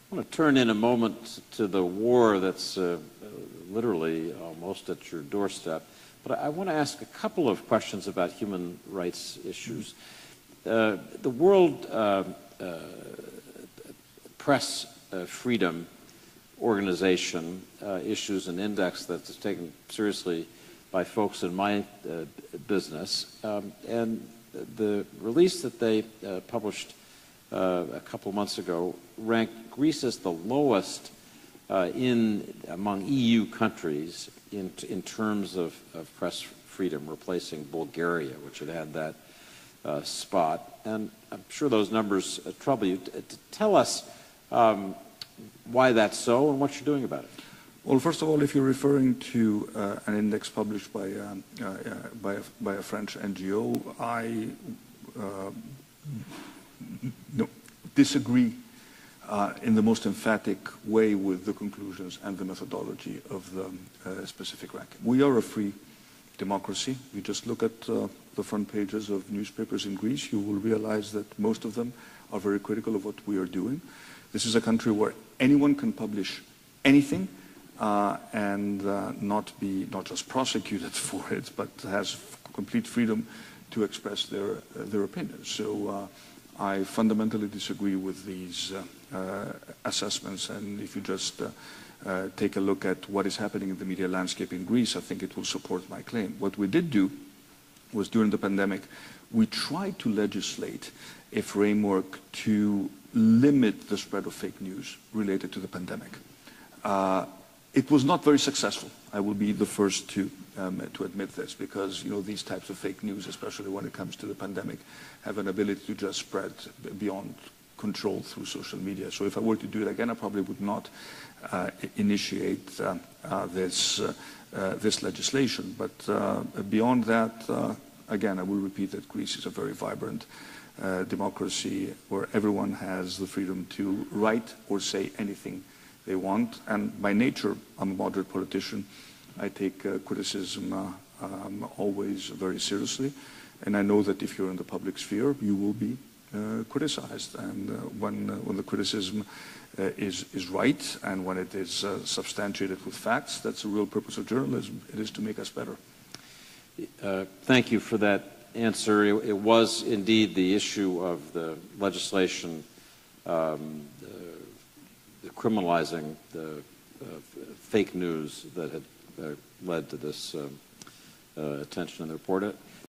I want to turn in a moment to the war that's literally almost at your doorstep. But I want to ask a couple of questions about human rights issues. The World Press Freedom Organization issues an index that's taken seriously by folks in my business. And the release that they published a couple months ago ranked Greece as the lowest among EU countries in terms of press freedom, replacing Bulgaria, which had that spot. And I'm sure those numbers trouble you. Tell us why that's so and what you're doing about it. Well, first of all, if you're referring to an index published by a French NGO, I disagree in the most emphatic way with the conclusions and the methodology of the specific ranking. We are a free democracy. You just look at the front pages of newspapers in Greece, you will realize that most of them are very critical of what we are doing. This is a country where anyone can publish anything and not just prosecuted for it, but has complete freedom to express their opinions. So I fundamentally disagree with these assessments, and if you just take a look at what is happening in the media landscape in Greece, I think it will support my claim. What we did do was, during the pandemic, we tried to legislate a framework to limit the spread of fake news related to the pandemic. It was not very successful. I will be the first to admit this, because these types of fake news, especially when it comes to the pandemic, have an ability to just spread beyond control through social media. So if I were to do it again, I probably would not initiate this legislation. But beyond that, again, I will repeat that Greece is a very vibrant democracy where everyone has the freedom to write or say anything they want. And by nature, I'm a moderate politician. I take criticism always very seriously. And I know that if you're in the public sphere, you will be criticized. And when the criticism is right and when it is substantiated with facts, that's the real purpose of journalism. It is to make us better. Thank you for that answer. It was indeed the issue of the legislation criminalizing the fake news that had led to this attention in the report.